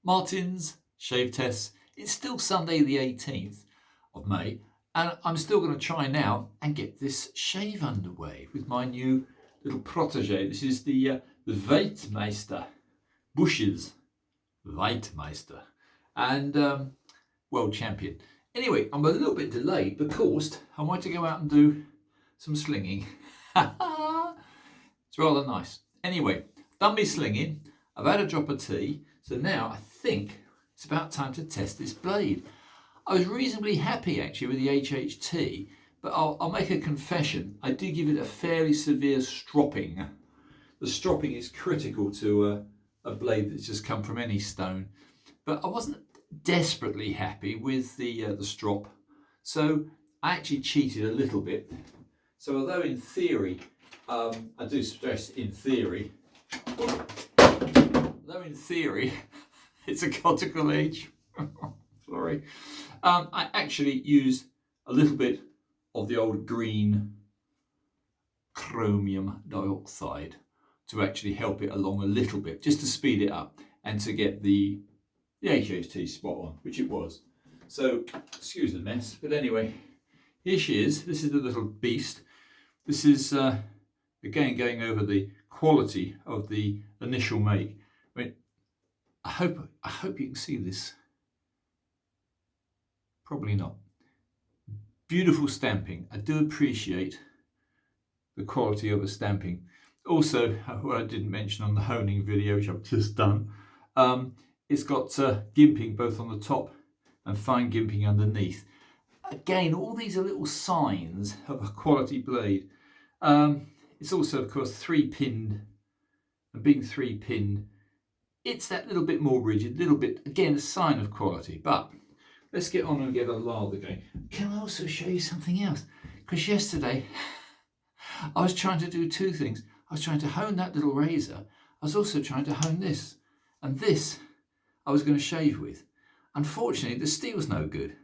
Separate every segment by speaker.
Speaker 1: Martin's shave tests. It's still Sunday the 18th of May, and I'm still going to try now and get this shave underway with my new little protege. This is the Weltmeister, Busch's Weltmeister, and world champion. Anyway, I'm a little bit delayed because I want to go out and do some slinging. It's rather nice. Anyway, done me slinging. I've had a drop of tea. So now I think it's about time to test this blade. I was reasonably happy actually with the HHT, but I'll make a confession. I did give it a fairly severe stropping. The stropping is critical to a blade that's just come from any stone. But I wasn't desperately happy with the strop. So I actually cheated a little bit. So although in theory, I do stress in theory, though in theory it's a cortical edge, sorry, I actually used a little bit of the old green chromium dioxide to actually help it along a little bit, just to speed it up and to get the HHT spot on, which it was. So excuse the mess, but anyway, here she is. This is the little beast. This is again going over the quality of the initial make. I mean, I hope you can see this. Probably not. Beautiful stamping. I do appreciate the quality of a stamping. Also, what I didn't mention on the honing video, which I've just done, it's got gimping both on the top and fine gimping underneath. Again, all these are little signs of a quality blade. It's also, of course, 3-pinned, and being 3-pinned, it's that little bit more rigid, little bit, again, a sign of quality. But let's get on and get a lather going. Can I also show you something else? Because yesterday, I was trying to do two things. I was trying to hone that little razor. I was also trying to hone this. And this, I was going to shave with. Unfortunately, the steel's no good.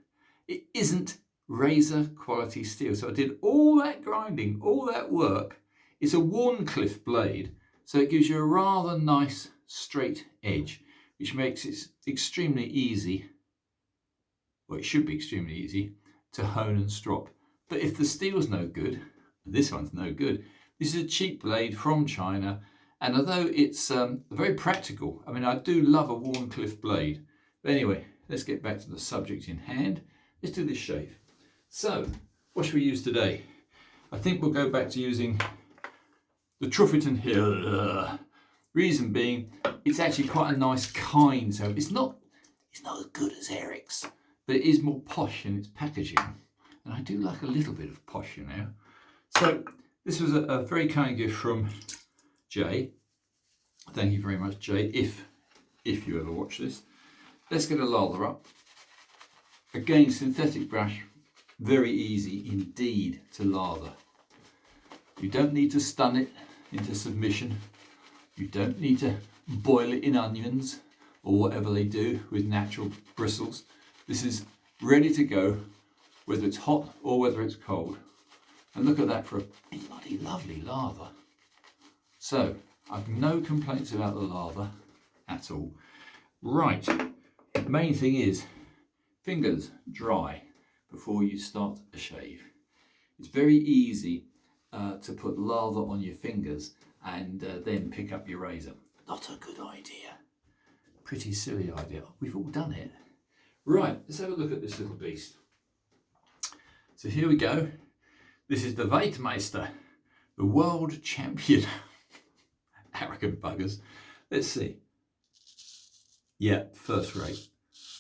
Speaker 1: It isn't razor quality steel. So I did all that grinding, all that work. It's a Warncliffe blade, so it gives you a rather nice straight edge, which makes it extremely easy, well, it should be extremely easy to hone and strop. But if the steel's no good, and this one's no good, this is a cheap blade from China, and although it's very practical, I mean, I do love a Warncliffe blade. But anyway, let's get back to the subject in hand. Let's do this shave. So, what should we use today? I think we'll go back to using the Trufferton here. Reason being, it's actually quite a nice kind. So it's not as good as Eric's, but it is more posh in its packaging. And I do like a little bit of posh, you know. So this was a very kind gift from Jay. Thank you very much, Jay, if you ever watch this. Let's get a lather up. Again, synthetic brush, very easy indeed to lather. You don't need to stun it into submission. You don't need to boil it in onions or whatever they do with natural bristles. This is ready to go, whether it's hot or whether it's cold. And look at that for a bloody lovely lather. So, I've no complaints about the lather at all. Right, main thing is fingers dry before you start a shave. It's very easy to put lather on your fingers and then pick up your razor. Not a good idea. Pretty silly idea. We've all done it. Right, let's have a look at this little beast. So here we go. This is the Weltmeister, the world champion. Arrogant buggers. Let's see. Yeah, first rate.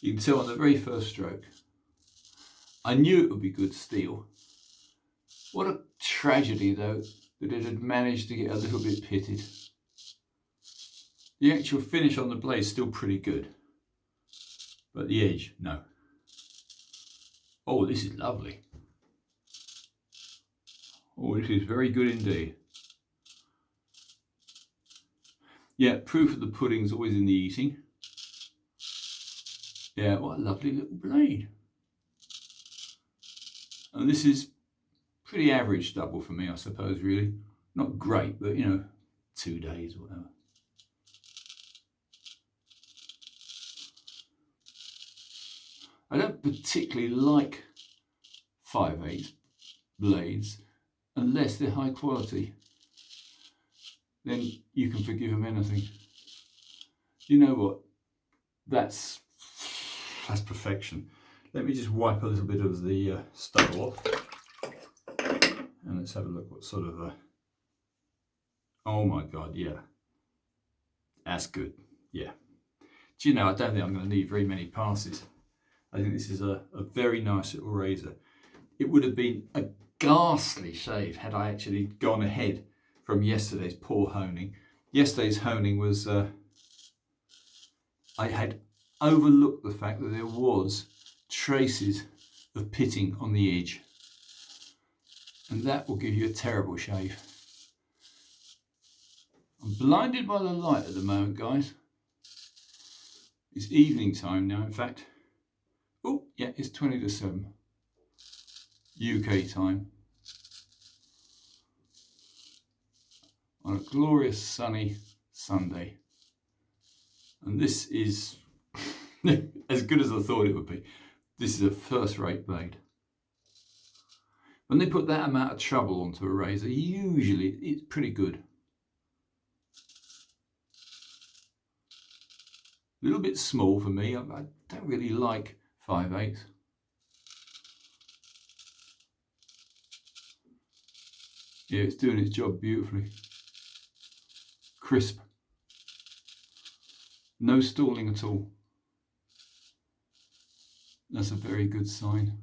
Speaker 1: You can tell on the very first stroke. I knew it would be good steel. What a tragedy, though, that it had managed to get a little bit pitted. The actual finish on the blade is still pretty good, but the edge, no. Oh, this is lovely. Oh, this is very good indeed. Yeah, proof of the pudding's always in the eating. Yeah, what a lovely little blade. And this is pretty average double for me, I suppose, really. Not great, but, you know, 2 days or whatever. I don't particularly like 5/8 blades unless they're high quality. Then you can forgive them anything. You know what? That's perfection. Let me just wipe a little bit of the stuff off, and let's have a look what sort of oh my god, yeah, that's good. Yeah, do you know, I don't think I'm going to need very many passes. I think this is a very nice little razor. It would have been a ghastly shave had I actually gone ahead from yesterday's poor honing. Yesterday's honing was I had overlooked the fact that there was traces of pitting on the edge, and that will give you a terrible shave. I'm blinded by the light at the moment, guys. It's evening time now, in fact. Oh yeah, it's 20 to 7 UK time on a glorious sunny Sunday, and this is as good as I thought it would be. This is a first-rate blade. When they put that amount of trouble onto a razor, usually it's pretty good. A little bit small for me. I don't really like 5/8. Yeah, it's doing its job beautifully. Crisp. No stalling at all. That's a very good sign.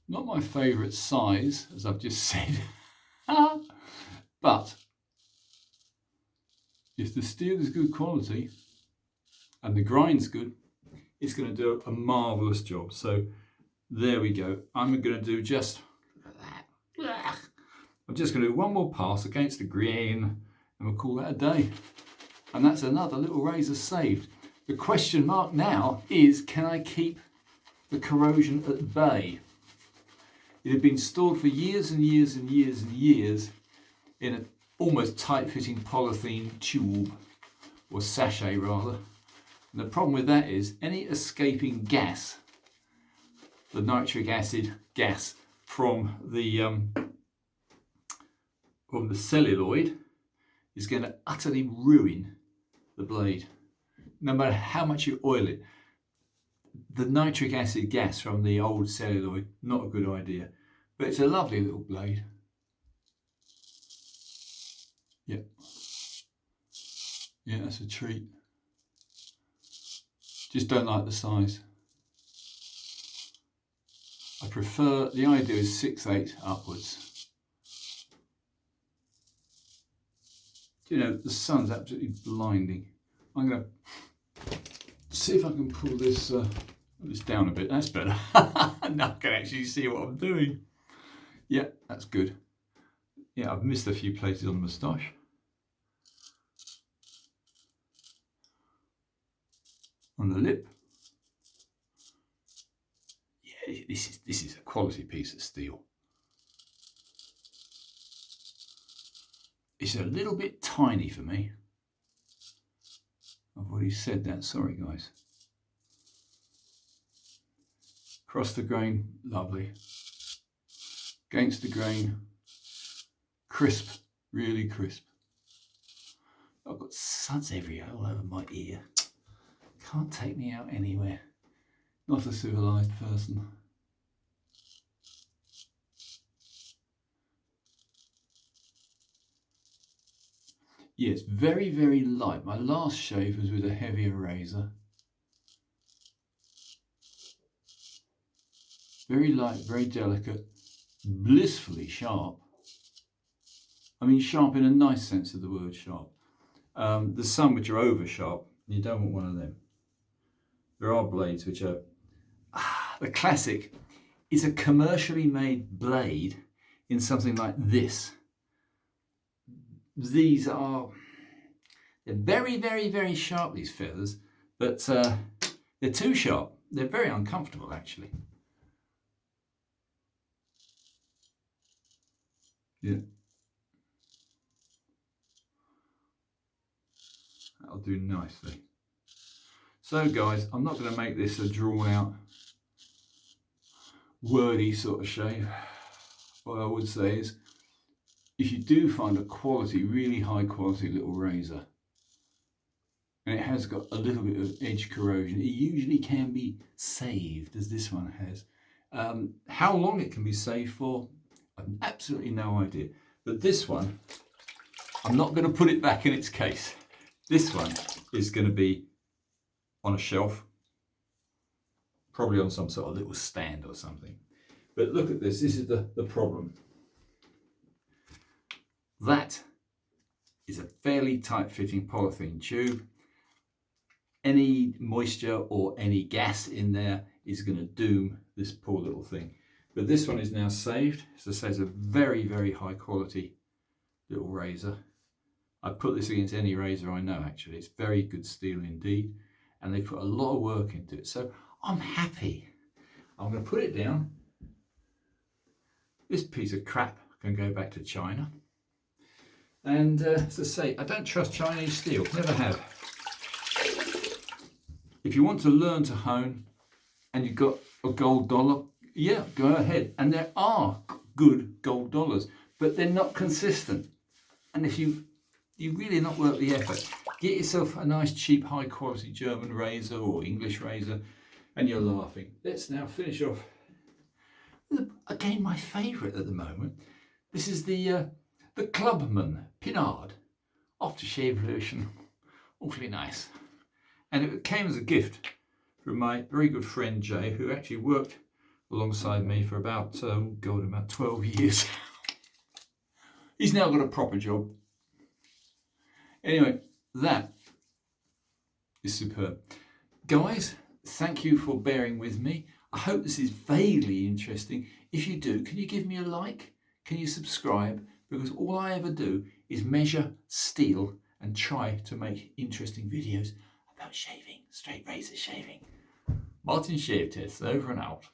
Speaker 1: Not my favourite size, as I've just said. But if the steel is good quality and the grind's good, it's going to do a marvellous job. So there we go. I'm going to do just that. I'm just going to do one more pass against the grain, and we'll call that a day. And that's another little razor saved. The question mark now is, can I keep the corrosion at bay? It had been stored for years and years and years and years in an almost tight-fitting polythene tube, or sachet rather. And the problem with that is any escaping gas, the nitric acid gas from the celluloid, is going to utterly ruin the blade. No matter how much you oil it, the nitric acid gas from the old celluloid, not a good idea. But it's a lovely little blade. Yep. Yeah, that's a treat. Just don't like the size. I prefer, the idea is 6/8 upwards. You know, the sun's absolutely blinding. I'm going to see if I can pull this down a bit. That's better. Now I can actually see what I'm doing. Yeah, that's good. Yeah, I've missed a few places on the moustache. On the lip. Yeah, this is a quality piece of steel. It's a little bit tiny for me. I've already said that, sorry guys. Across the grain, lovely. Against the grain, crisp, really crisp. I've got suds everywhere, all over my ear. Can't take me out anywhere. Not a civilised person. Yeah, it's very, very light. My last shave was with a heavier razor. Very light, very delicate, blissfully sharp. I mean sharp in a nice sense of the word sharp. There's some which are over sharp, and you don't want one of them. There are blades which are, the classic is a commercially made blade in something like this. These are, they're very, very, very sharp, these feathers, but they're too sharp. They're very uncomfortable actually. Yeah. That'll do nicely. So guys, I'm not going to make this a drawn out, wordy sort of shave. What I would say is, if you do find a quality, really high quality little razor, and it has got a little bit of edge corrosion, it usually can be saved, as this one has. How long it can be saved for, I've absolutely no idea. But this one, I'm not going to put it back in its case. This one is going to be on a shelf, probably on some sort of little stand or something. But look at this, this is the problem. That is a fairly tight fitting polythene tube. Any moisture or any gas in there is going to doom this poor little thing. But this one is now saved. So it says a very, very high quality little razor. I put this against any razor I know actually. It's very good steel indeed. And they put a lot of work into it. So I'm happy. I'm going to put it down. This piece of crap can go back to China. And as I say, I don't trust Chinese steel, never have. If you want to learn to hone and you've got a gold dollar, yeah, go ahead. And there are good gold dollars, but they're not consistent. And if you really not worth the effort, get yourself a nice cheap high quality German razor or English razor and you're laughing. Let's now finish off with, again, my favourite at the moment. This is the Clubman Pinard aftershave version. Awfully nice. And it came as a gift from my very good friend Jay, who actually worked alongside me for about, about 12 years. He's now got a proper job. Anyway, that is superb. Guys, thank you for bearing with me. I hope this is vaguely interesting. If you do, can you give me a like? Can you subscribe? Because all I ever do is measure steel and try to make interesting videos about shaving, straight razor shaving. Martin Shave Test, over and out.